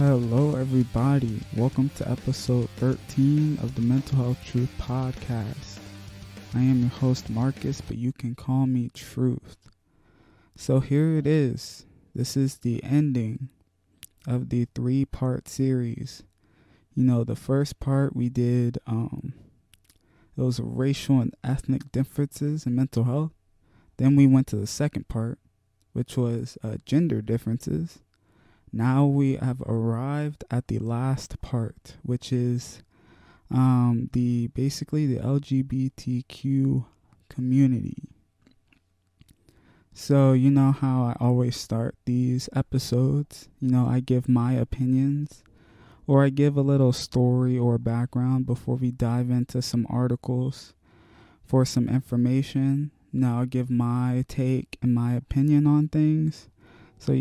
Hello, everybody. Welcome to episode 13 of the Mental Health Truth Podcast. I am your host, Marcus, but you can call me Truth. So here it is. This is the ending of the 3-part series. The first part we did, those racial and ethnic differences in mental health. Then we went to the second part, which was gender differences. Now we have arrived at the last part, which is the LGBTQ community. So you know how I always start these episodes. I give my opinions, or I give a little story or background before we dive into some articles for some information. Now I'll give my take and my opinion on things. So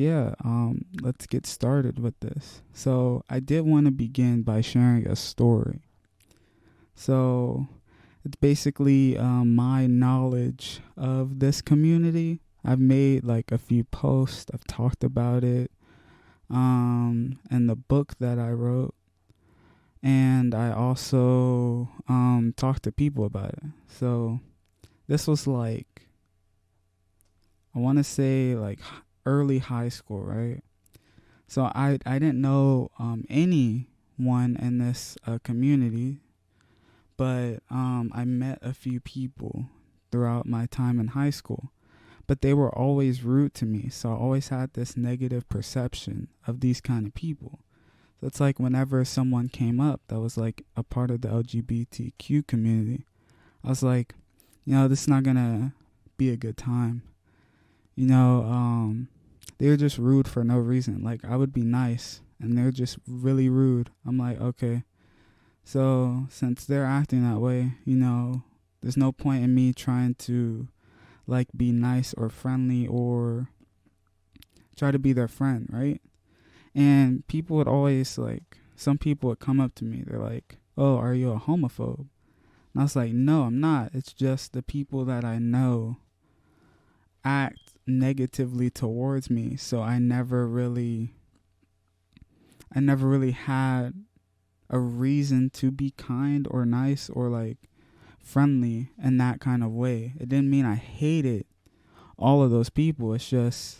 let's get started with this. So I did want to begin by sharing a story. So it's basically my knowledge of this community. I've made like a few posts. I've talked about it in the book that I wrote. And I also talked to people about it. So this was I want to say early high school, right? So I didn't know anyone in this community, but I met a few people throughout my time in high school, but they were always rude to me. So I always had this negative perception of these kind of people. So it's like whenever someone came up that was like a part of the LGBTQ community, I was like, this is not gonna be a good time. They were just rude for no reason. Like, I would be nice, and they're just really rude. I'm like, okay. So, since they're acting that way, there's no point in me trying to, be nice or friendly or try to be their friend, right? And people would always, some people would come up to me. They're like, oh, are you a homophobe? And I was like, no, I'm not. It's just the people that I know act negatively towards me, so I never really had a reason to be kind or nice or friendly in that kind of way. It didn't mean I hated all of those people. It's just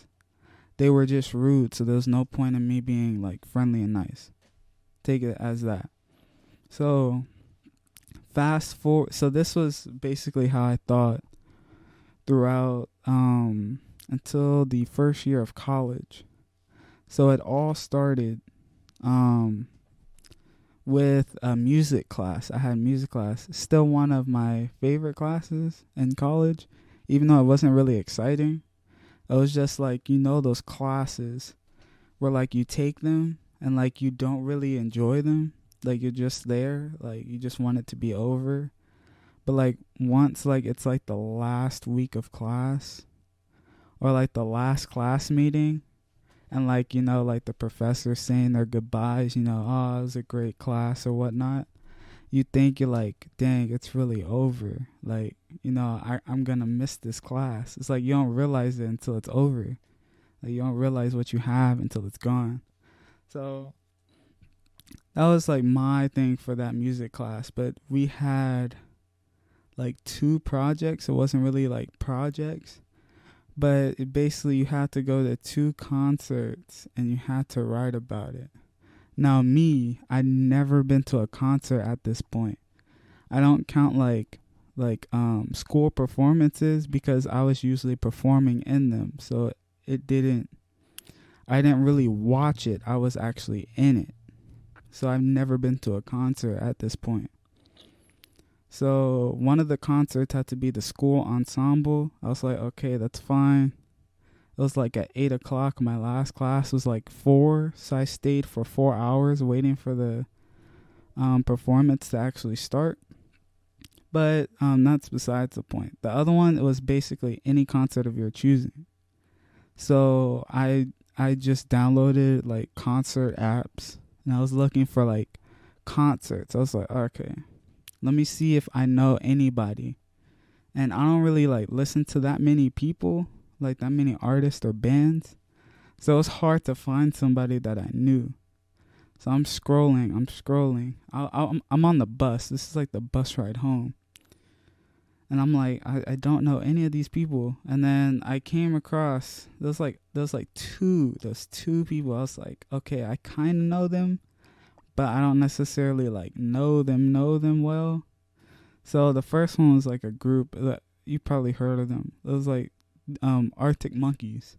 they were just rude, so there's no point in me being friendly and nice. Take it as that. So fast forward, so this was basically how I thought throughout until the first year of college. So it all started with a music class. I had music class. Still one of my favorite classes in college, even though it wasn't really exciting. It was just those classes where you take them and you don't really enjoy them. You're just there. You just want it to be over. But once it's the last week of class or the last class meeting and the professor saying their goodbyes, oh, it was a great class or whatnot, you think you're dang, it's really over. I'm gonna miss this class. It's you don't realize it until it's over. You don't realize what you have until it's gone. So that was my thing for that music class. But we had 2 projects. It wasn't really projects, but basically you had to go to 2 concerts and you had to write about it. Now me, I'd never been to a concert at this point. I don't count school performances because I was usually performing in them, so I didn't really watch it. I was actually in it. So I've never been to a concert at this point. So one of the concerts had to be the school ensemble. I was like, okay, that's fine. It was at 8 o'clock. My last class was 4. So I stayed for 4 hours waiting for the performance to actually start. But that's besides the point. The other one, it was basically any concert of your choosing. So I just downloaded concert apps. And I was looking for concerts. I was like, okay, let me see if I know anybody. And I don't really listen to that many people, that many artists or bands. So it was hard to find somebody that I knew. So I'm scrolling. I'm on the bus. This is like the bus ride home. And I'm like, I don't know any of these people. And then I came across, there's two people. I was like, okay, I kind of know them, but I don't necessarily like know them well. So the first one was like a group that you probably heard of them. It was like Arctic Monkeys.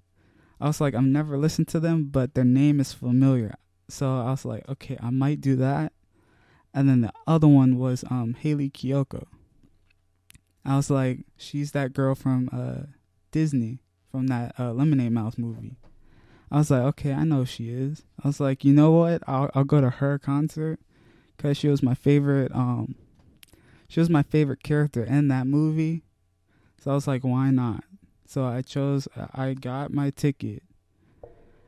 I was like, I've never listened to them, but their name is familiar. So I was like, okay, I might do that. And then the other one was Haley Kiyoko. I was like, she's that girl from Disney, from that Lemonade Mouth movie. I was like, okay, I know who she is. I was like, you know what? I'll go to her concert because she was my favorite. She was my favorite character in that movie. So I was like, why not? So I got my ticket.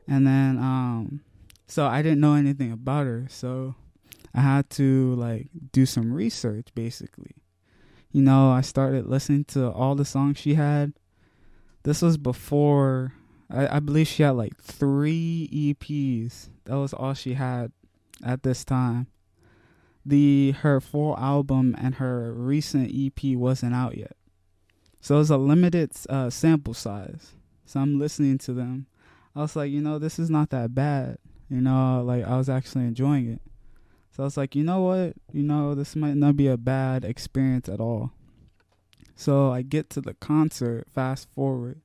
And then, so I didn't know anything about her. So I had to like do some research basically. You know, I started listening to all the songs she had. This was before, I believe she had like 3 EPs. That was all she had at this time. Her full album and her recent EP wasn't out yet. So it was a limited sample size. So I'm listening to them. I was like, you know, this is not that bad. You know, like I was actually enjoying it. So I was like, you know what? You know, this might not be a bad experience at all. So I get to the concert, fast forward,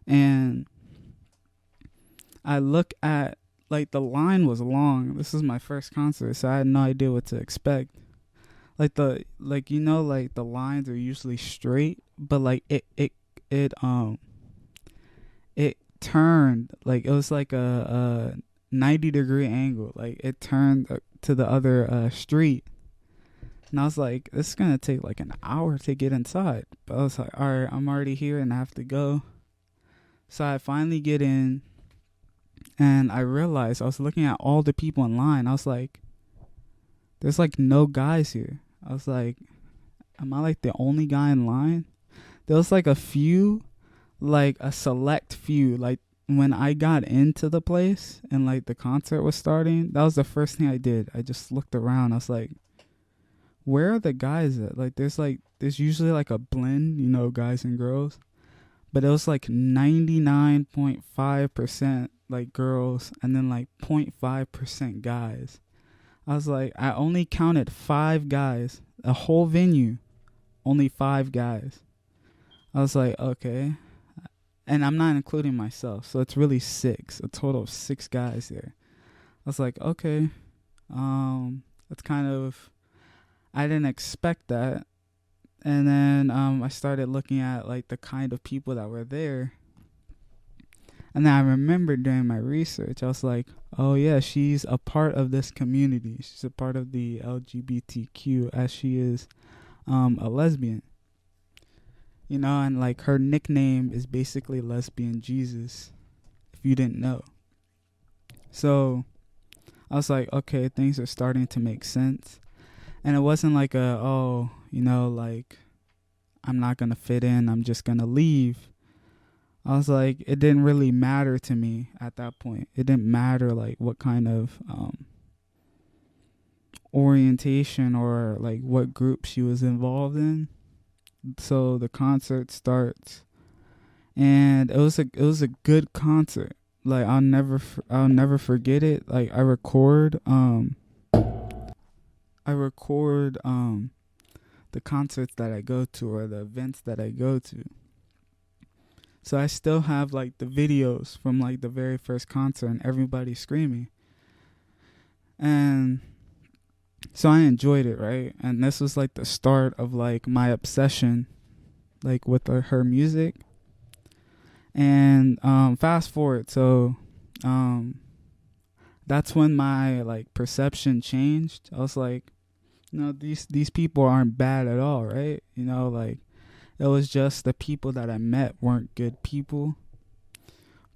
and I look at, like, the line was long. This is my first concert, so I had no idea what to expect. The lines are usually straight, but like it turned, like it was like a 90-degree angle. Like it turned to the other street. And I was like, this is going to take like an hour to get inside. But I was like, all right, I'm already here and I have to go. So I finally get in and I realized, I was looking at all the people in line. I was like, there's like no guys here. I was like, am I like the only guy in line? There was like a few, like a select few. Like when I got into the place and like the concert was starting, that was the first thing I did. I just looked around. I was like, where are the guys at? Like there's usually like a blend, you know, guys and girls. But it was like 99.5% like girls and then like 0.5% guys. I was like, I only counted 5 guys. A whole venue, only 5 guys. I was like, okay. And I'm not including myself, so it's really 6. A total of 6 guys there. I was like, okay. That's kind of, I didn't expect that. And then I started looking at like the kind of people that were there. And then I remembered during my research, I was like, oh yeah, she's a part of this community. She's a part of the LGBTQ, as she is a lesbian. You know, and like her nickname is basically Lesbian Jesus, if you didn't know. So I was like, okay, things are starting to make sense. And it wasn't like I'm not going to fit in, I'm just going to leave. I was like, it didn't really matter to me at that point. It didn't matter like what kind of orientation or like what group she was involved in. So the concert starts, and it was a good concert. Like I'll never forget it. Like I record the concerts that I go to or the events that I go to. So I still have like the videos from like the very first concert and everybody screaming. And so I enjoyed it, right? And this was like the start of like my obsession like with her music. And fast forward, so that's when my like perception changed. I was like, you know, these people aren't bad at all, right? You know, like it was just the people that I met weren't good people.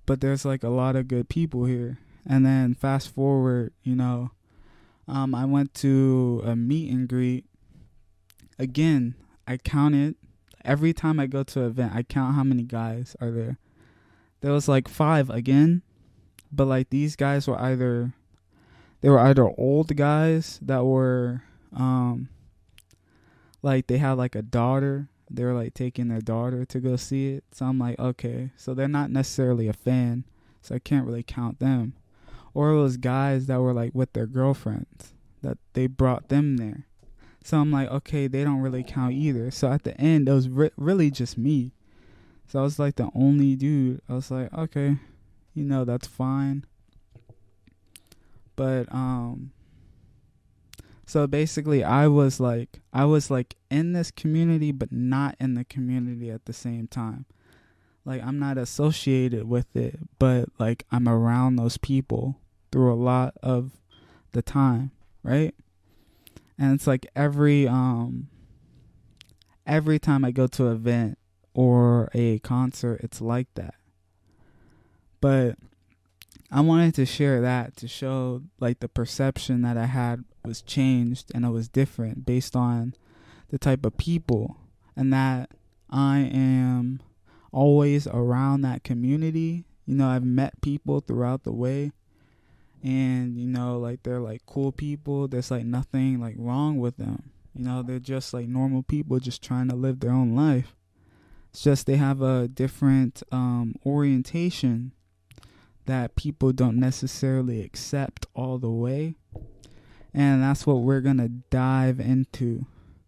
But there's like a lot of good people here. And then fast forward, you know, I went to a meet and greet. Again, I counted. Every time I go to an event, I count how many guys are there. There was like 5 again. But like these guys were either, They were either old guys that were like they had like a daughter. They were like taking their daughter to go see it. So I'm like, okay, so they're not necessarily a fan, so I can't really count them. Or it was guys that were like with their girlfriends that they brought them there. So I'm like, okay, they don't really count either. So at the end, it was really just me. So I was like the only dude. I was like, okay, that's fine. But so basically I was like in this community but not in the community at the same time. Like I'm not associated with it, but like I'm around those people through a lot of the time, right? And it's like every time I go to an event or a concert, it's like that. But I wanted to share that to show like the perception that I had was changed and it was different based on the type of people, and that I am always around that community. I've met people throughout the way, and like they're like cool people. There's like nothing like wrong with them. They're just like normal people just trying to live their own life. It's just they have a different orientation that people don't necessarily accept all the way. And that's what we're going to dive into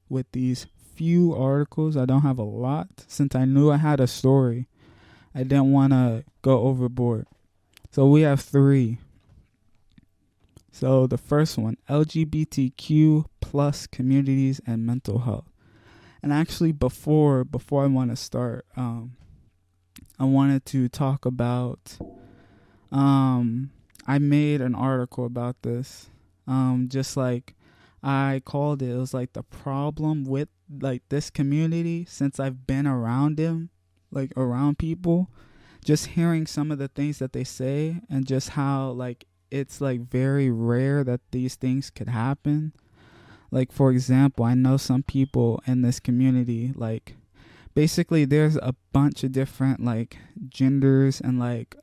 with these few articles. I don't have a lot since I knew I had a story. I didn't want to go overboard. So we have 3. So the first one, LGBTQ plus communities and mental health. And actually before I want to start, I wanted to talk about, I made an article about this. Just like I called it was like the problem with like this community since I've been around them, like around people, just hearing some of the things that they say and just how like it's like very rare that these things could happen. Like for example, I know some people in this community, like basically there's a bunch of different like genders and like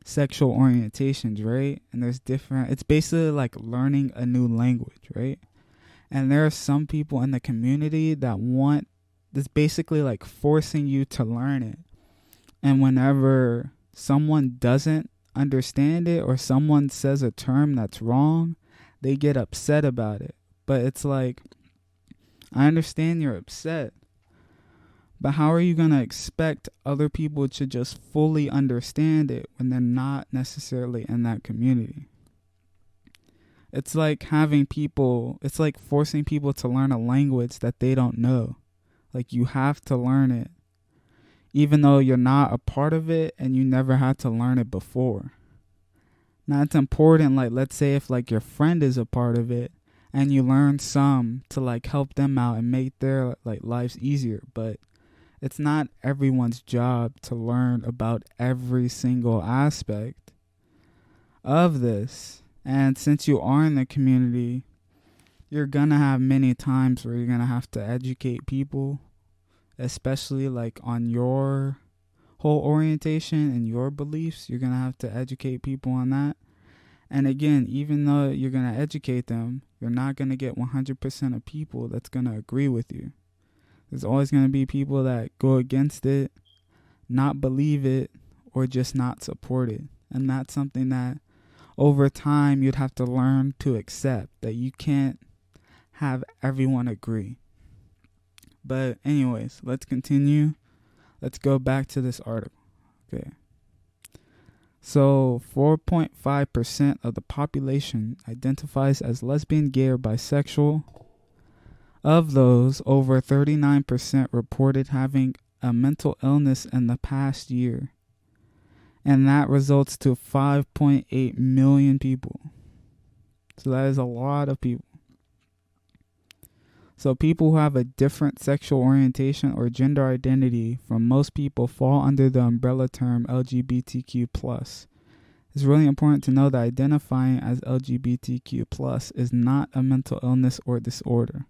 sexual orientations, right? And there's different, it's basically like learning a new language, right? And there are some people in the community that want this, basically like forcing you to learn it. And whenever someone doesn't understand it or someone says a term that's wrong, they get upset about it. But it's like, I understand you're upset, but how are you going to expect other people to just fully understand it when they're not necessarily in that community? It's like it's like forcing people to learn a language that they don't know. Like you have to learn it, even though you're not a part of it and you never had to learn it before. Now it's important, like let's say if like your friend is a part of it and you learn some to like help them out and make their like lives easier, but it's not everyone's job to learn about every single aspect of this. And since you are in the community, you're gonna have many times where you're gonna have to educate people, especially like on your whole orientation and your beliefs. You're gonna have to educate people on that. And again, even though you're gonna educate them, you're not gonna get 100% of people that's gonna agree with you. There's always going to be people that go against it, not believe it, or just not support it. And that's something that over time you'd have to learn to accept, that you can't have everyone agree. But anyways, let's continue. Let's go back to this article. Okay. So 4.5% of the population identifies as lesbian, gay, or bisexual. Of those, over 39% reported having a mental illness in the past year. And that results to 5.8 million people. So that is a lot of people. So people who have a different sexual orientation or gender identity from most people fall under the umbrella term LGBTQ+. It's really important to know that identifying as LGBTQ+ is not a mental illness or disorder.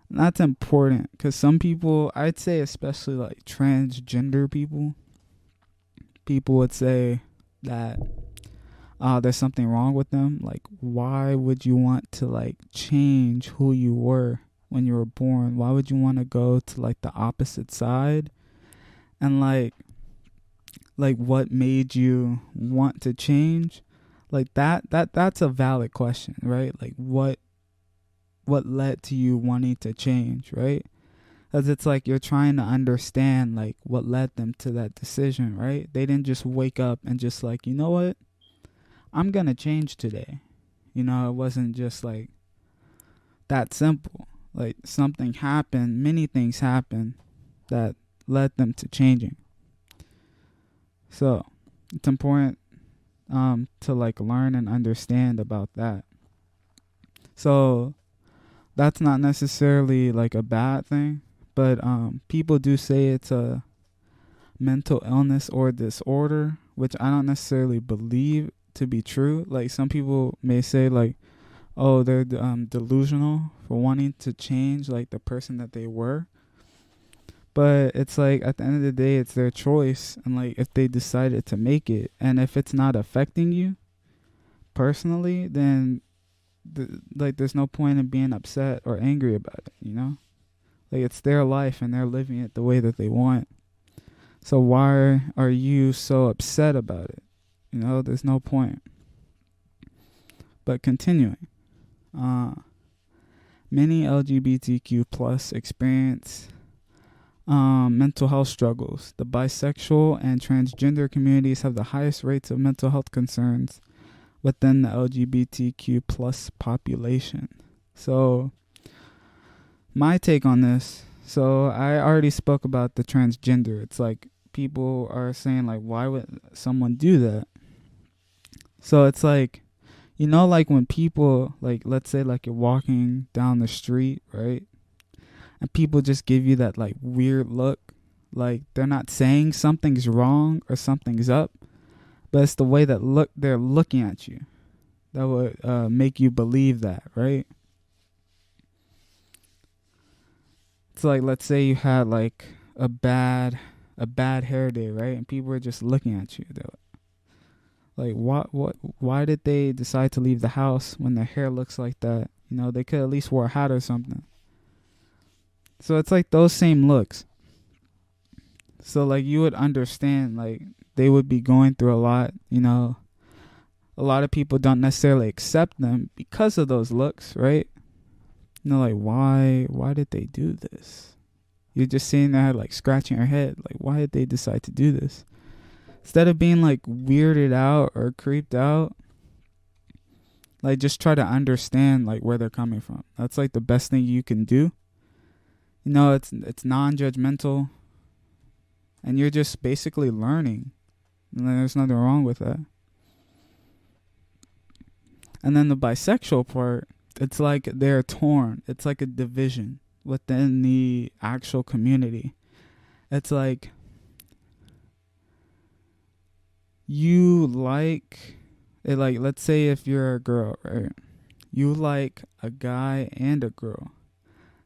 And that's important because some people, I'd say especially like transgender people would say that there's something wrong with them. Like, why would you want to like change who you were when you were born? Why would you want to go to like the opposite side? And like what made you want to change? Like that's a valid question, right? Like what led to you wanting to change, right? Because it's like you're trying to understand like what led them to that decision, right? They didn't just wake up and just like, you know what, I'm gonna change today. You know, it wasn't just like that simple. Like something happened, many things happened that led them to changing. So it's important to like learn and understand about that. So that's not necessarily like a bad thing, but people do say it's a mental illness or disorder, which I don't necessarily believe to be true. Like some people may say like, oh, they're delusional for wanting to change like the person that they were. But it's like at the end of the day, it's their choice, and like if they decided to make it, and if it's not affecting you personally, then like there's no point in being upset or angry about it. You know, like it's their life and they're living it the way that they want. So why are you so upset about it? You know, there's no point. But continuing, many LGBTQ plus experience mental health struggles. The bisexual and transgender communities have the highest rates of mental health concerns within the LGBTQ plus population. So my take on this, so I already spoke about the transgender. It's like people are saying like, why would someone do that? So it's like, you know, like when people, like let's say like you're walking down the street, right? And people just give you that like weird look, like they're not saying something's wrong or something's up, but it's the way that they're looking at you that would make you believe that, right? It's like, let's say you had like a bad hair day, right? And people are just looking at you. They're like, why did they decide to leave the house when their hair looks like that? You know, they could at least wear a hat or something. So it's like those same looks. So like you would understand, like they would be going through a lot, you know. A lot of people don't necessarily accept them because of those looks, right? You know, like why did they do this? You're just sitting there like scratching your head, like why did they decide to do this? Instead of being like weirded out or creeped out, like just try to understand like where they're coming from. That's like the best thing you can do. You know, it's non-judgmental, and you're just basically learning. And there's nothing wrong with that. And then the bisexual part, it's like they're torn. It's like a division within the actual community. It's like you like it, like let's say if you're a girl, right? You like a guy and a girl.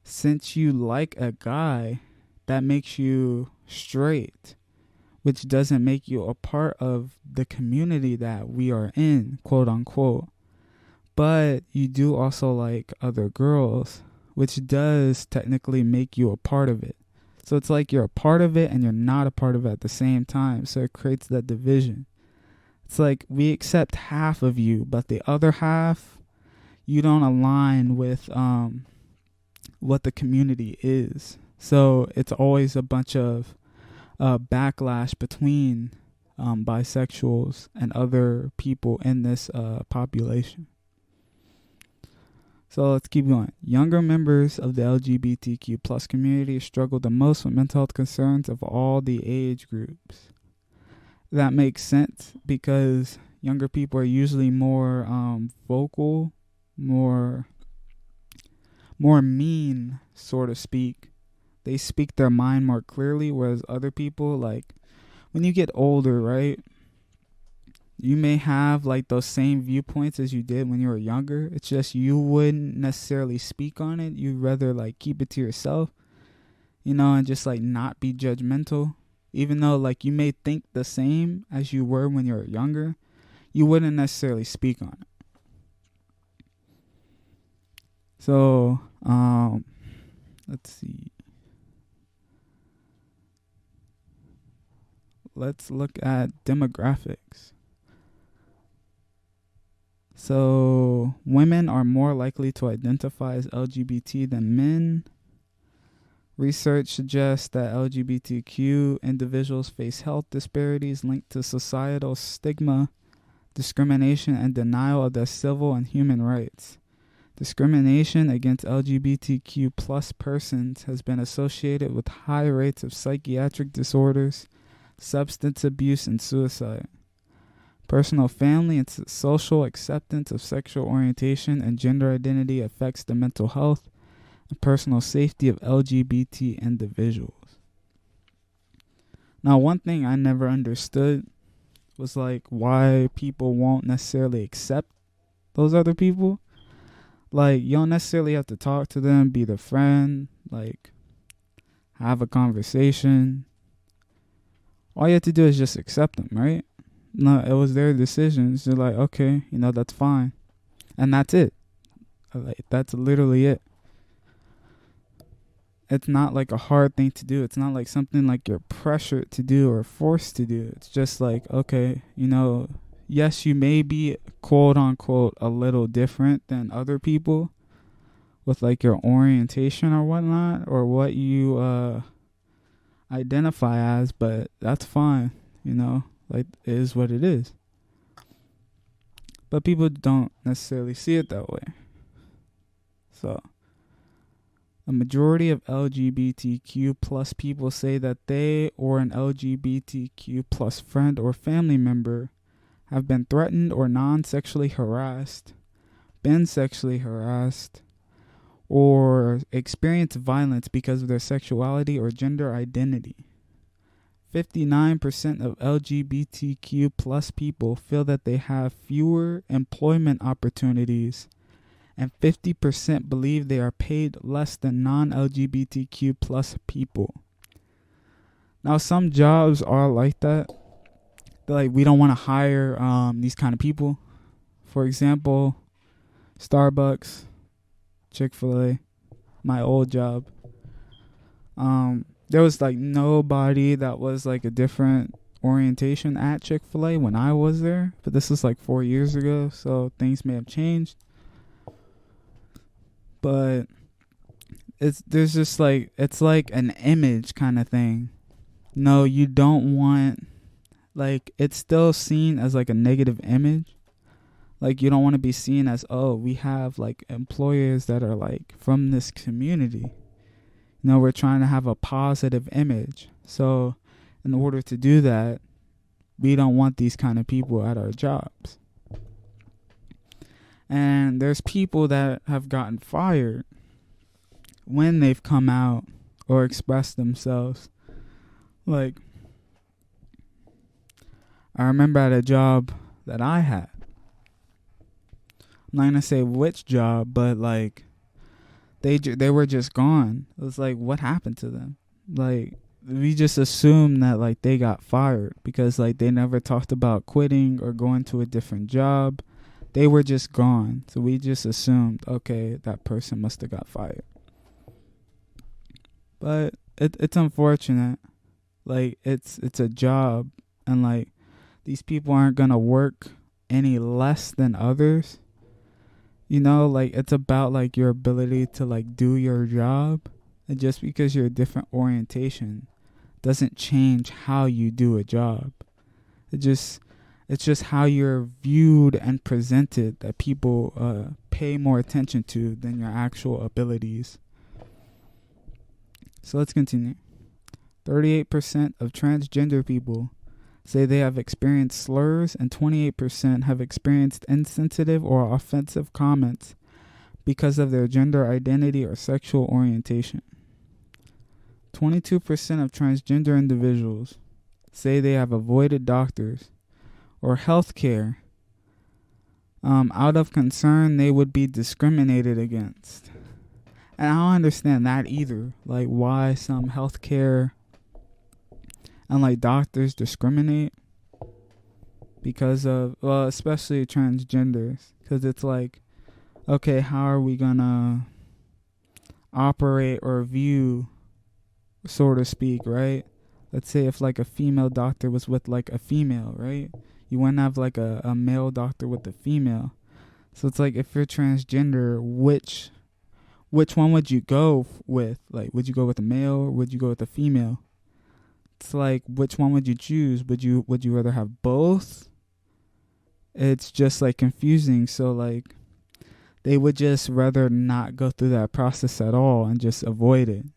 Since you like a guy, that makes you straight, which doesn't make you a part of the community that we are in, quote unquote. But you do also like other girls, which does technically make you a part of it. So it's like you're a part of it and you're not a part of it at the same time. So it creates that division. It's like we accept half of you, but the other half, you don't align with what the community is. So it's always a bunch of backlash between bisexuals and other people in this population. So let's keep going. Younger members of the LGBTQ plus community struggle the most with mental health concerns of all the age groups. That makes sense because younger people are usually more vocal, more mean, so to speak. They speak their mind more clearly, whereas other people, like when you get older, right, you may have like those same viewpoints as you did when you were younger. It's just you wouldn't necessarily speak on it. You'd rather like keep it to yourself, you know, and just like not be judgmental. Even though like you may think the same as you were when you were younger, you wouldn't necessarily speak on it. So, let's see. Let's look at demographics. So, women are more likely to identify as LGBT than men. Research suggests that LGBTQ individuals face health disparities linked to societal stigma, discrimination, and denial of their civil and human rights. Discrimination against LGBTQ plus persons has been associated with high rates of psychiatric disorders, substance abuse, and suicide. Personal, family, and social acceptance of sexual orientation and gender identity affects the mental health and personal safety of LGBT individuals. Now, one thing I never understood was like why people won't necessarily accept those other people. Like, you don't necessarily have to talk to them, be their friend, like have a conversation. All you have to do is just accept them, right? No, it was their decisions. You're like, okay, that's fine. And that's it. Like, that's literally it. It's not like a hard thing to do. It's not like something like you're pressured to do or forced to do. It's just like, okay, yes, you may be quote unquote a little different than other people with like your orientation or whatnot, or what you identify as, but that's fine, like it is what it is. But people don't necessarily see it that way. So, a majority of LGBTQ plus people say that they or an LGBTQ plus friend or family member have been threatened or non-sexually harassed, been sexually harassed, or experienced violence because of their sexuality or gender identity. 59% of LGBTQ plus people feel that they have fewer employment opportunities, and 50% believe they are paid less than non-LGBTQ plus people. Now, some jobs are like that. They're like, we don't want to hire these kind of people. For example, Starbucks, Chick-fil-A, my old job. There was like nobody that was like a different orientation at Chick-fil-A when I was there. But this was like 4 years ago, so things may have changed. But there's just like, it's like an image kind of thing. No, you don't want, like, it's still seen as like a negative image. Like, you don't want to be seen as, oh, we have like employers that are like from this community. We're trying to have a positive image. So in order to do that, we don't want these kind of people at our jobs. And there's people that have gotten fired when they've come out or expressed themselves. Like, I remember at a job that I had. I'm not going to say which job, but like, they were just gone. It was like, what happened to them? Like, we just assumed that like they got fired because like they never talked about quitting or going to a different job. They were just gone. So we just assumed, okay, that person must have got fired. But it's unfortunate. Like, it's a job, and like these people aren't gonna work any less than others. Like, it's about like your ability to like do your job. And just because you're a different orientation doesn't change how you do a job. It's just how you're viewed and presented that people pay more attention to than your actual abilities. So let's continue. 38% of transgender people say they have experienced slurs, and 28% have experienced insensitive or offensive comments because of their gender identity or sexual orientation. 22% of transgender individuals say they have avoided doctors or health care out of concern they would be discriminated against. And I don't understand that either. Like, why some healthcare and like doctors discriminate. because of, well, especially transgenders, because it's like, okay, how are we gonna operate or view, so to speak, right? Let's say if like a female doctor was with like a female, right? You wouldn't have like a male doctor with a female. So it's like, if you're transgender, which one would you go with? Like, would you go with a male or would you go with a female? It's like, which one would you choose? Would you rather have both? It's just like confusing. So like, they would just rather not go through that process at all and just avoid it.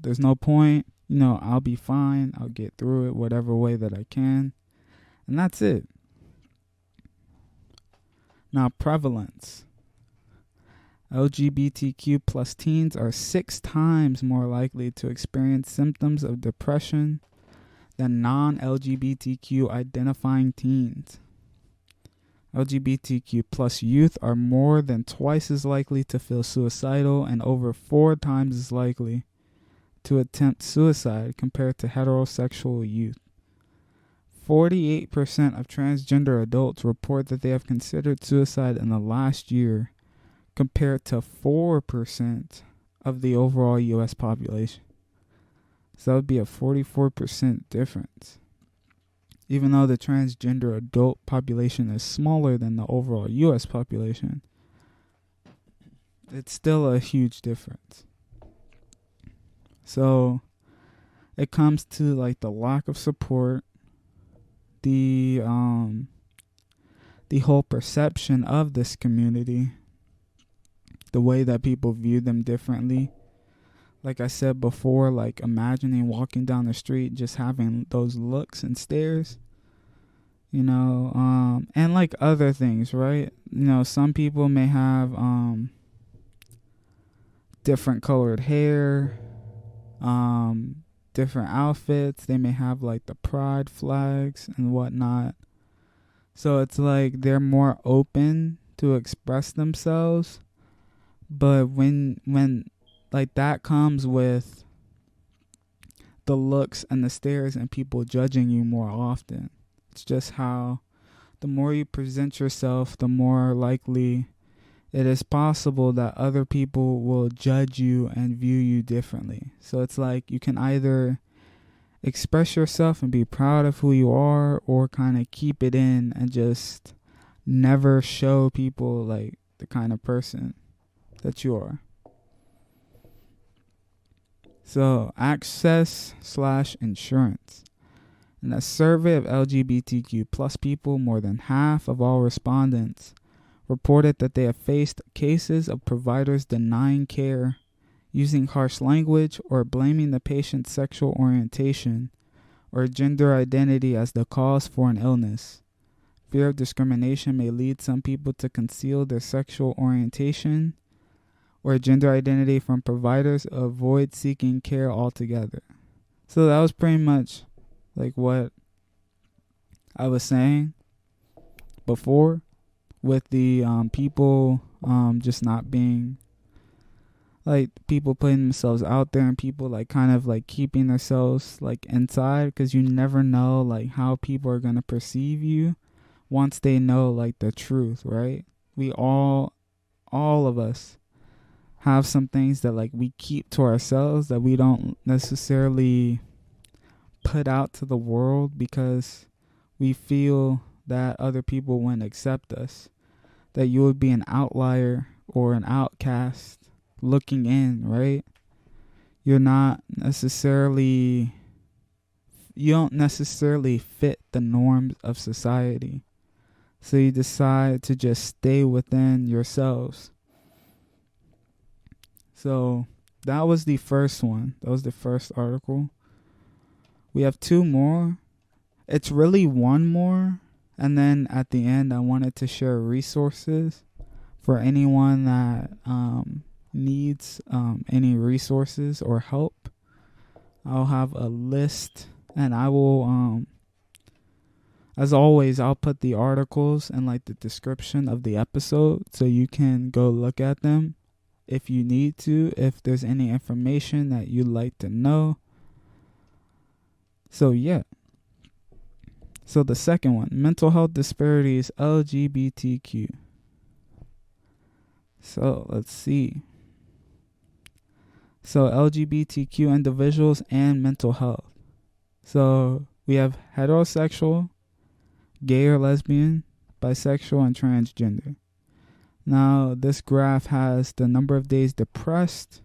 There's no point. I'll be fine. I'll get through it whatever way that I can. And that's it. Now, prevalence. LGBTQ plus teens are 6 times more likely to experience symptoms of depression than non-LGBTQ identifying teens. LGBTQ plus youth are more than twice as likely to feel suicidal and over 4 times as likely to attempt suicide compared to heterosexual youth. 48% of transgender adults report that they have considered suicide in the last year, compared to 4% of the overall U.S. population. So that would be a 44% difference. Even though the transgender adult population is smaller than the overall U.S. population, it's still a huge difference. So it comes to like the lack of support, the whole perception of this community, the way that people view them differently. Like I said before, like imagining walking down the street, just having those looks and stares, and like other things, right? Some people may have different colored hair, different outfits. They may have like the pride flags and whatnot. So it's like they're more open to express themselves. But when like that comes with the looks and the stares and people judging you more often. It's just how the more you present yourself, the more likely it is possible that other people will judge you and view you differently. So it's like you can either express yourself and be proud of who you are, or kind of keep it in and just never show people like the kind of person that you are. So, access/insurance. In a survey of LGBTQ plus people, more than half of all respondents reported that they have faced cases of providers denying care, using harsh language, or blaming the patient's sexual orientation or gender identity as the cause for an illness. Fear of discrimination may lead some people to conceal their sexual orientation or gender identity from providers, avoid seeking care altogether. So that was pretty much like what I was saying before, with the people just not being, like, people putting themselves out there and people like kind of like keeping themselves like inside, because you never know like how people are going to perceive you once they know like the truth, right? We all of us have some things that like we keep to ourselves that we don't necessarily put out to the world because we feel that other people wouldn't accept us, that you would be an outlier or an outcast looking in, right? You don't necessarily fit the norms of society. So you decide to just stay within yourselves. So that was the first one. That was the first article. We have 2 more. It's really 1 more. And then at the end, I wanted to share resources for anyone that needs any resources or help. I'll have a list, and I will, as always, I'll put the articles in like the description of the episode so you can go look at them if you need to, if there's any information that you'd like to know. So yeah. So the second one, mental health disparities, LGBTQ. So let's see. So LGBTQ individuals and mental health. So we have heterosexual, gay or lesbian, bisexual, and transgender. Now this graph has the number of days depressed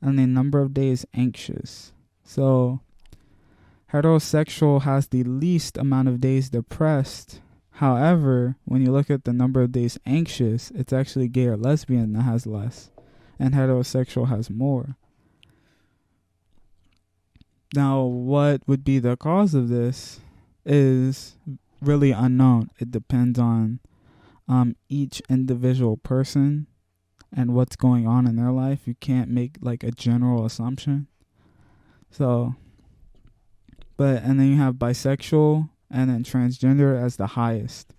and the number of days anxious. So heterosexual has the least amount of days depressed. However, when you look at the number of days anxious, it's actually gay or lesbian that has less, and heterosexual has more. Now, what would be the cause of this is really unknown. It depends on each individual person and what's going on in their life. You can't make like a general assumption. So, and then you have bisexual and then transgender as the highest.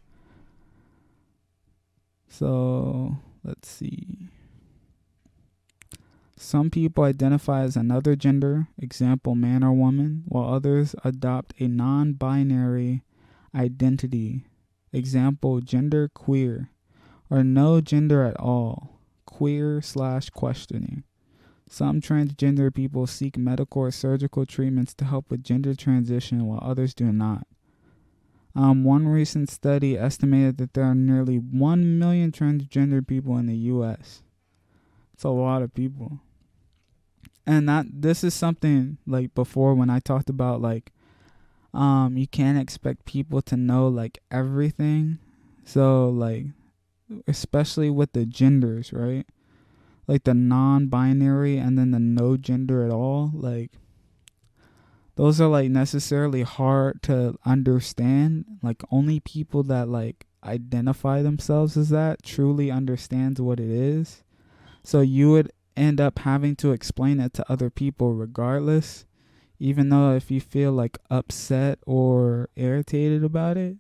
So, let's see. Some people identify as another gender, example man or woman, while others adopt a non-binary identity, example gender queer, or no gender at all, queer/questioning. Some transgender people seek medical or surgical treatments to help with gender transition, while others do not. One recent study estimated that there are nearly 1 million transgender people in the U.S. It's a lot of people. And this is something like before when I talked about like you can't expect people to know like everything. So like especially with the genders, right? Like the non-binary and then the no gender at all, like those are like necessarily hard to understand. Like only people that like identify themselves as that truly understands what it is. So you would end up having to explain it to other people regardless, even though if you feel like upset or irritated about it.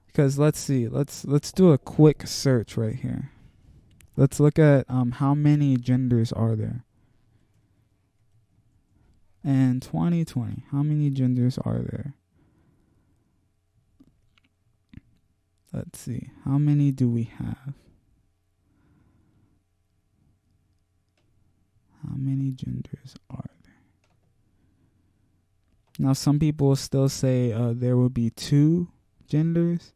Because let's see, let's do a quick search right here. Let's look at how many genders are there. In 2020, how many genders are there? Let's see, how many do we have? How many genders are there? Now, some people still say there will be 2 genders.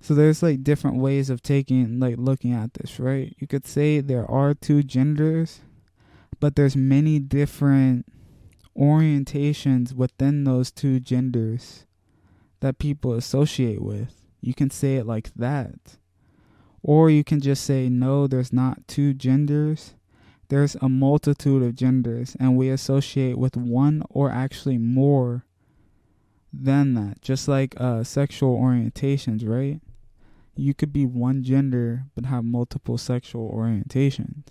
So there's like different ways of looking at this, right? You could say there are 2 genders, but there's many different orientations within those 2 genders that people associate with. You can say it like that. Or you can just say, no, there's not 2 genders. There's a multitude of genders, and we associate with one or actually more than that. Just like sexual orientations, right? You could be one gender but have multiple sexual orientations.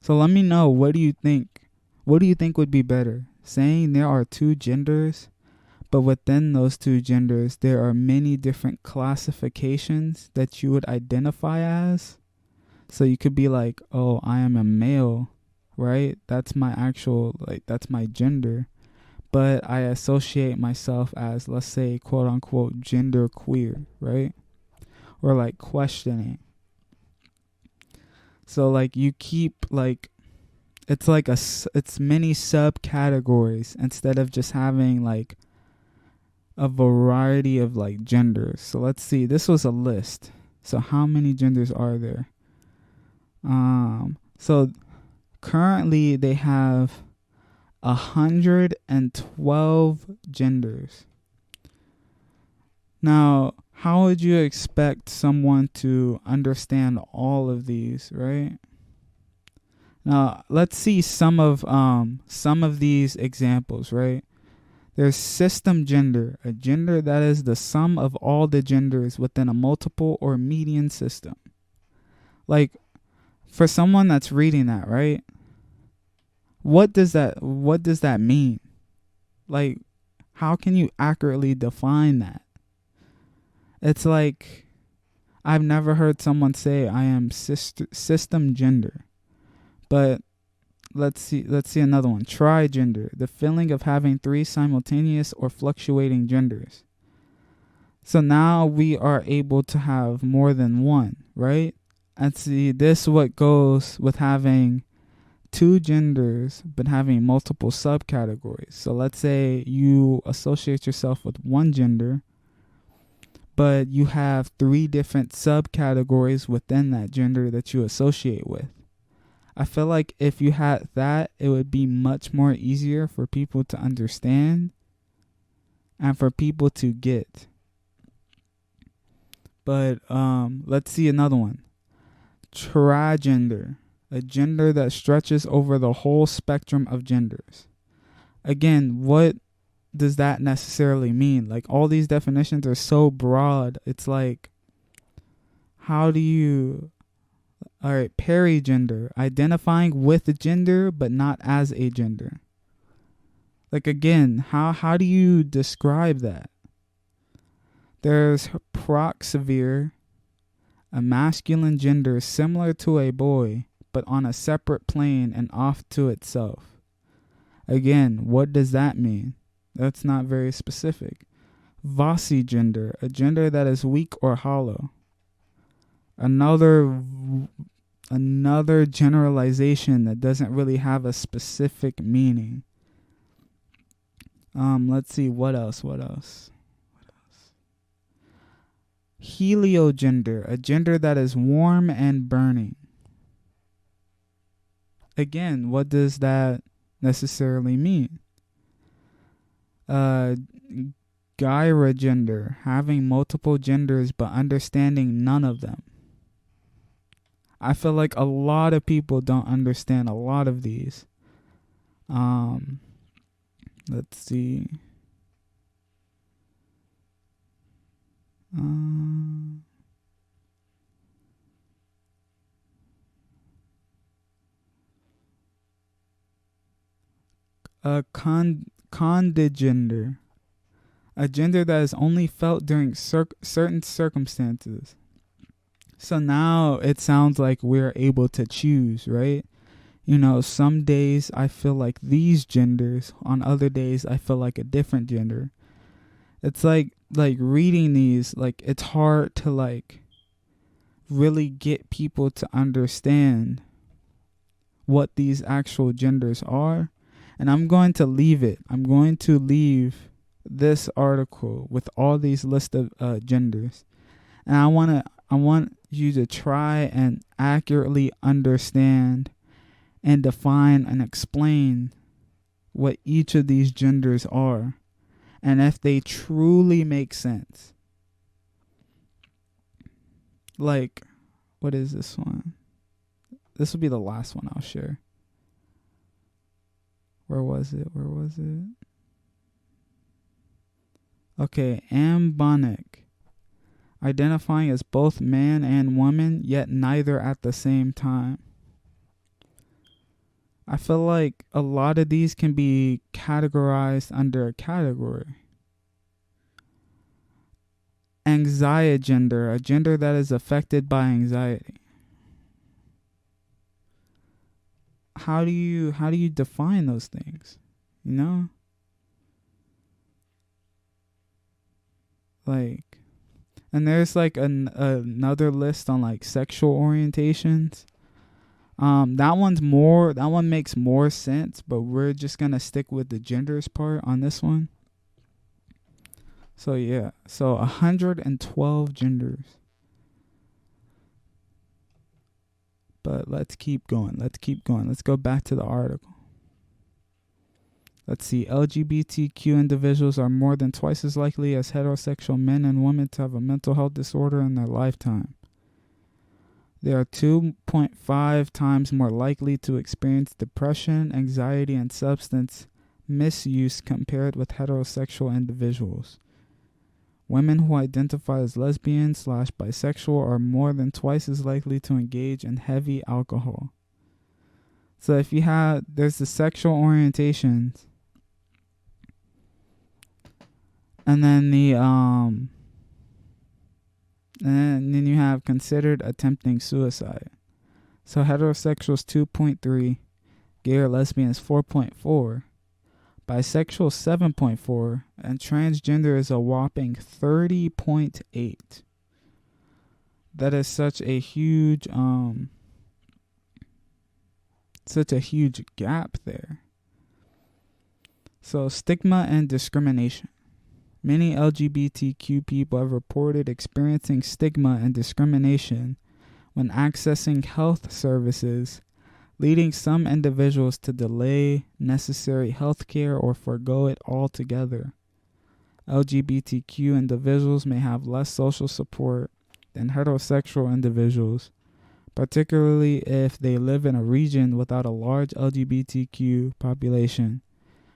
So let me know, what do you think? What do you think would be better? Saying there are 2 genders, but within those 2 genders, there are many different classifications that you would identify as. So you could be like, oh, I am a male, right? That's my that's my gender. But I associate myself as, let's say, quote unquote, gender queer, right? Or like questioning. So like you keep like, it's many subcategories instead of just having like a variety of like genders. So let's see, this was a list. So how many genders are there? So currently they have 112 genders. Now, how would you expect someone to understand all of these, right? Now, let's see some of these examples, right? There's system gender, a gender that is the sum of all the genders within a multiple or median system. Like, for someone that's reading that, right? What does that mean? Like, how can you accurately define that? It's like, I've never heard someone say I am system gender. But Let's see another one. Trigender, the feeling of having three simultaneous or fluctuating genders. So now we are able to have more than one, right? And see, this what goes with having two genders but having multiple subcategories. So let's say you associate yourself with one gender, but you have three different subcategories within that gender that you associate with. I feel like if you had that, it would be much more easier for people to understand and for people to get. But let's see another one. Trigender, a gender that stretches over the whole spectrum of genders. Again, what does that necessarily mean? Like, all these definitions are so broad. It's like, how do you... All right, perigender, identifying with a gender but not as a gender. Like, again, how do you describe that? There's proxivere, a masculine gender similar to a boy but on a separate plane and off to itself. Again, what does that mean? That's not very specific. Vosigender, a gender that is weak or hollow. Another generalization that doesn't really have a specific meaning. Let's see, what else? Heliogender, a gender that is warm and burning. Again, what does that necessarily mean? Gyrogender, having multiple genders but understanding none of them. I feel like a lot of people don't understand a lot of these. Let's see. Condigender, a gender that is only felt during certain circumstances. So now it sounds like we're able to choose, right? You know, some days I feel like these genders, on other days I feel like a different gender. It's like reading these, like, it's hard to like really get people to understand what these actual genders are. And I'm going to leave this article with all these list of genders. And I want you to try and accurately understand and define and explain what each of these genders are and if they truly make sense. Like, what is this one? This will be the last one I'll share. Where was it? Okay, ambonic. Identifying as both man and woman, yet neither at the same time. I feel like a lot of these can be categorized under a category. Anxiogender, a gender that is affected by anxiety. How do you define those things? You know? Like, and there's like another list on like sexual orientations. That one makes more sense, but we're just gonna stick with the genders part on this one. So yeah, 112 genders. But let's keep going. Let's go back to the article. Let's see. LGBTQ individuals are more than twice as likely as heterosexual men and women to have a mental health disorder in their lifetime. They are 2.5 times more likely to experience depression, anxiety, and substance misuse compared with heterosexual individuals. Women who identify as lesbian/bisexual are more than twice as likely to engage in heavy alcohol. So if there's the sexual orientations, and then and then you have considered attempting suicide. So heterosexuals 2.3, Gay or lesbian is 4.4. Bisexual 7.4. And transgender is a whopping 30.8. That is such a huge gap there. So stigma and discrimination. Many LGBTQ people have reported experiencing stigma and discrimination when accessing health services, leading some individuals to delay necessary health care or forego it altogether. LGBTQ individuals may have less social support than heterosexual individuals, particularly if they live in a region without a large LGBTQ population,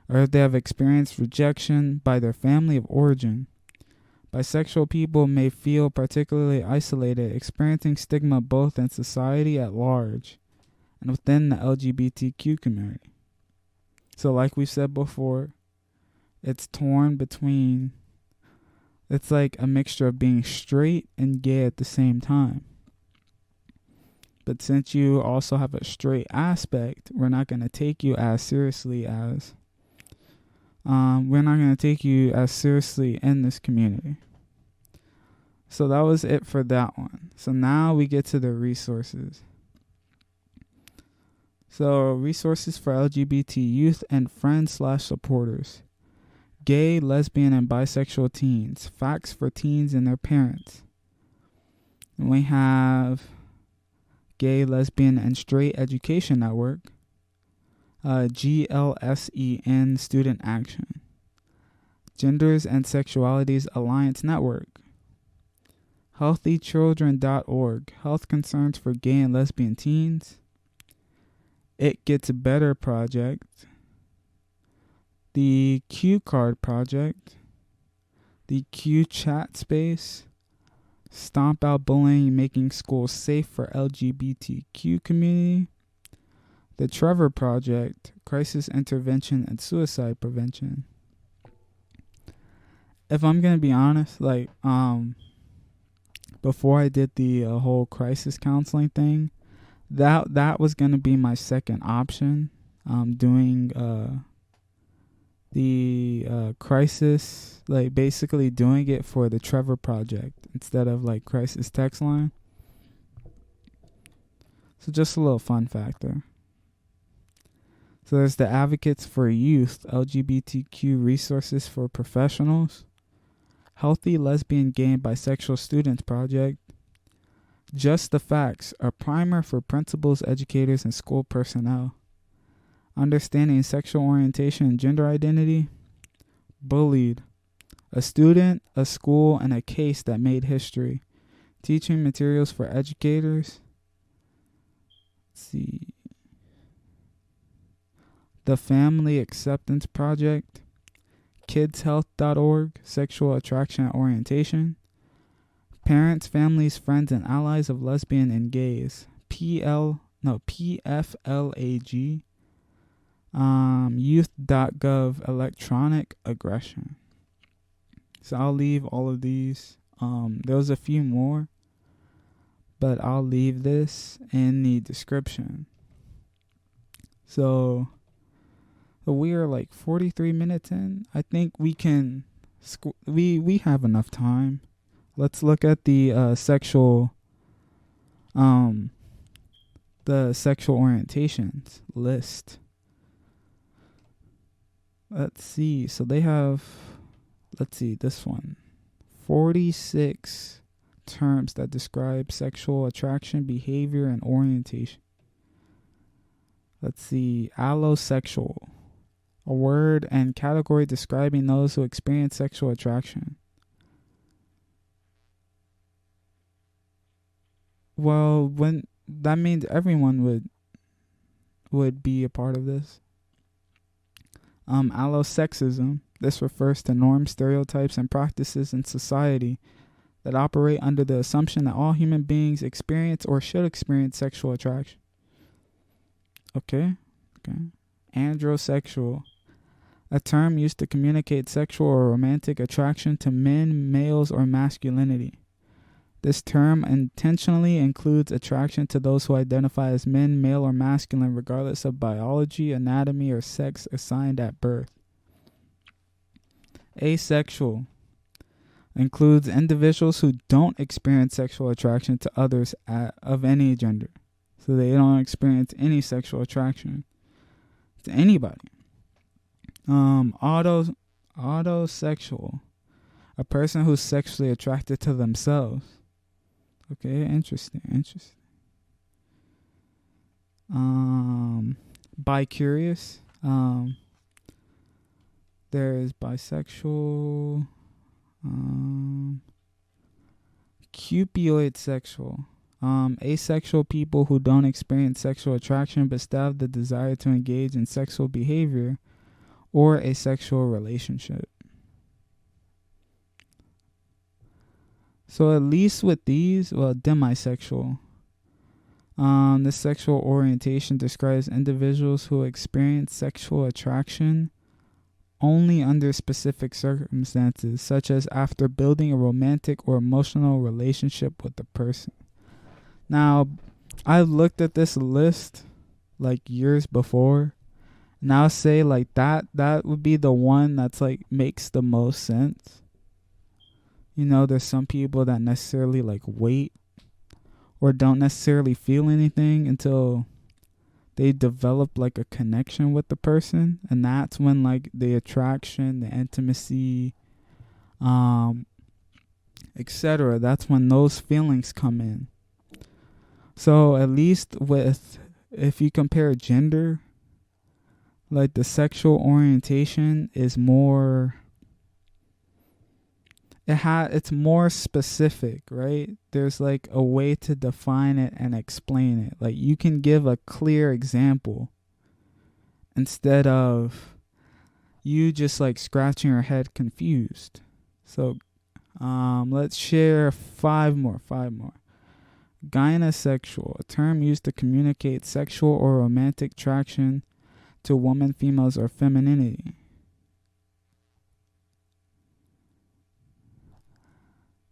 or if they have experienced rejection by their family of origin. Bisexual people may feel particularly isolated, experiencing stigma both in society at large and within the LGBTQ community. So like we said before, it's torn between, it's like a mixture of being straight and gay at the same time. But since you also have a straight aspect, we're not going to take you as seriously as in this community. So that was it for that one. So now we get to the resources. So resources for LGBT youth and friends/supporters. Gay, lesbian, and bisexual teens. Facts for teens and their parents. And we have Gay, Lesbian, and Straight Education Network. GLSEN Student Action. Genders and Sexualities Alliance Network. HealthyChildren.org. Health Concerns for Gay and Lesbian Teens. It Gets Better Project. The Q Card Project. The Q Chat Space. Stomp Out Bullying, Making Schools Safe for LGBTQ Community. The Trevor Project, Crisis Intervention and Suicide Prevention. If I'm going to be honest, before I did the whole crisis counseling thing, that was going to be my second option, doing the crisis, basically doing it for the Trevor Project instead of crisis text line. So just a little fun factor. So there's the Advocates for Youth, LGBTQ Resources for Professionals, Healthy Lesbian, Gay, and Bisexual Students Project, Just the Facts, a primer for principals, educators, and school personnel, Understanding Sexual Orientation and Gender Identity, Bullied, a student, a school, and a case that made history, teaching materials for educators. Let's see. The Family Acceptance Project, kidshealth.org, Sexual Attraction and Orientation, Parents, Families, Friends, and Allies of Lesbian and Gays, PFLAG, youth.gov, Electronic Aggression. So I'll leave all of these. There was a few more, but I'll leave this in the description. So we are 43 minutes in. I think we can. We have enough time. Let's look at the sexual orientations list. Let's see. So they have. Let's see this one. 46 terms that describe sexual attraction, behavior, and orientation. Let's see. Allosexual. A word and category describing those who experience sexual attraction. Well, when that means everyone would be a part of this. Allosexism. This refers to norms, stereotypes, and practices in society that operate under the assumption that all human beings experience or should experience sexual attraction. Okay. Androsexual. A term used to communicate sexual or romantic attraction to men, males, or masculinity. This term intentionally includes attraction to those who identify as men, male, or masculine, regardless of biology, anatomy, or sex assigned at birth. Asexual includes individuals who don't experience sexual attraction to others of any gender. So they don't experience any sexual attraction to anybody. Autosexual, a person who's sexually attracted to themselves. Okay, interesting. Bicurious. There's bisexual. Cupioid sexual. Asexual people who don't experience sexual attraction but still have the desire to engage in sexual behavior or a sexual relationship. So at least with these, demisexual. This sexual orientation describes individuals who experience sexual attraction only under specific circumstances, such as after building a romantic or emotional relationship with the person. Now, I looked at this list like years before, and I'll say like that would be the one that's like makes the most sense. You know, there's some people that necessarily like wait or don't necessarily feel anything until they develop like a connection with the person, and that's when like the attraction, the intimacy, etc. That's when those feelings come in. So at least if you compare gender, like the sexual orientation is more, it's more specific, right? There's like a way to define it and explain it. Like you can give a clear example instead of you just like scratching your head confused. So let's share five more. Gynosexual, a term used to communicate sexual or romantic attraction to women, females, or femininity.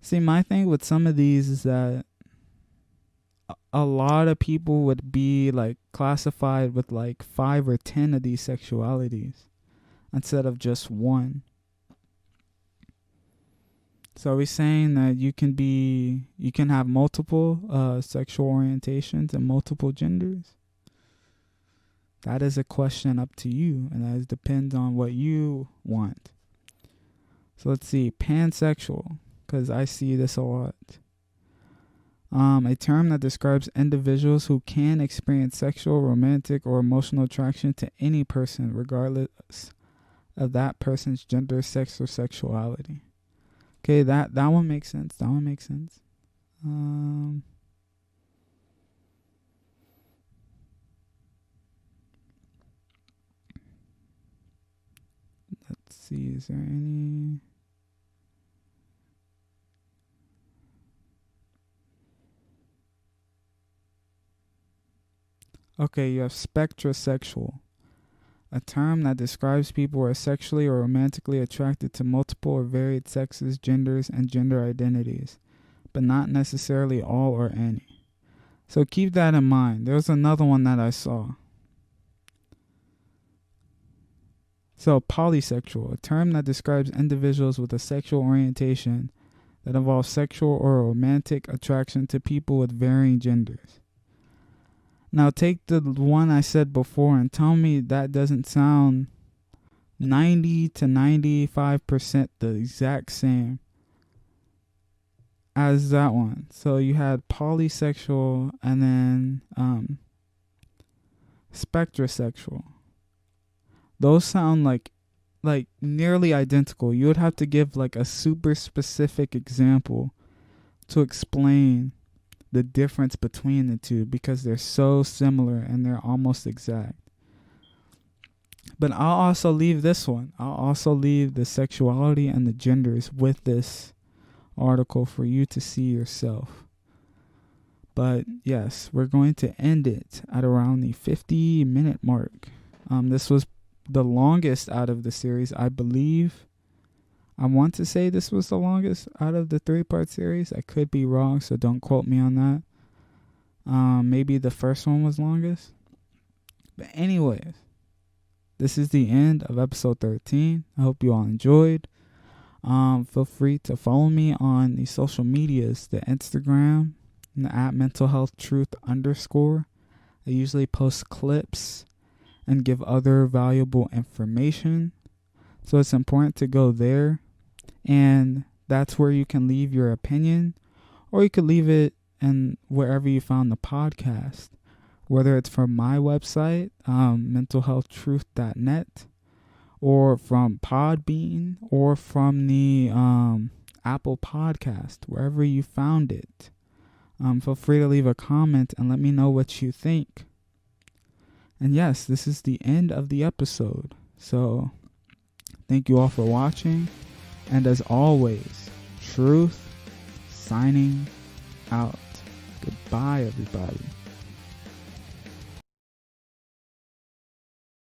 See, my thing with some of these is that a lot of people would be like classified with like 5 or 10 of these sexualities instead of just one. So are we saying that you can have multiple sexual orientations and multiple genders? That is a question up to you, and that depends on what you want. So let's see, pansexual, because I see this a lot. A term that describes individuals who can experience sexual, romantic, or emotional attraction to any person, regardless of that person's gender, sex, or sexuality. Okay, that one makes sense. Let's see, is there any... Okay, you have spectrosexual, a term that describes people who are sexually or romantically attracted to multiple or varied sexes, genders, and gender identities, but not necessarily all or any. So keep that in mind. There's another one that I saw. So polysexual, a term that describes individuals with a sexual orientation that involves sexual or romantic attraction to people with varying genders. Now take the one I said before and tell me that doesn't sound 90 to 95% the exact same as that one. So you had polysexual and then spectrosexual. Those sound like nearly identical. You would have to give like a super specific example to explain the difference between the two, because they're so similar and they're almost exact. But I'll also leave this one. I'll also leave the sexuality and the genders with this article for you to see yourself. But yes, we're going to end it at around the 50-minute mark. This was the longest out of the series, I believe. I want to say this was the longest out of the 3-part series. I could be wrong, so don't quote me on that. Maybe the first one was longest. But anyways, this is the end of episode 13. I hope you all enjoyed. Feel free to follow me on the social medias, the Instagram, and the @mentalhealthtruth_. I usually post clips and give other valuable information. So it's important to go there. And that's where you can leave your opinion, or you could leave it in wherever you found the podcast, whether it's from my website, mentalhealthtruth.net, or from Podbean, or from the Apple Podcast, wherever you found it. Feel free to leave a comment and let me know what you think. And yes, this is the end of the episode. So thank you all for watching. And as always, Truth signing out. Goodbye, everybody.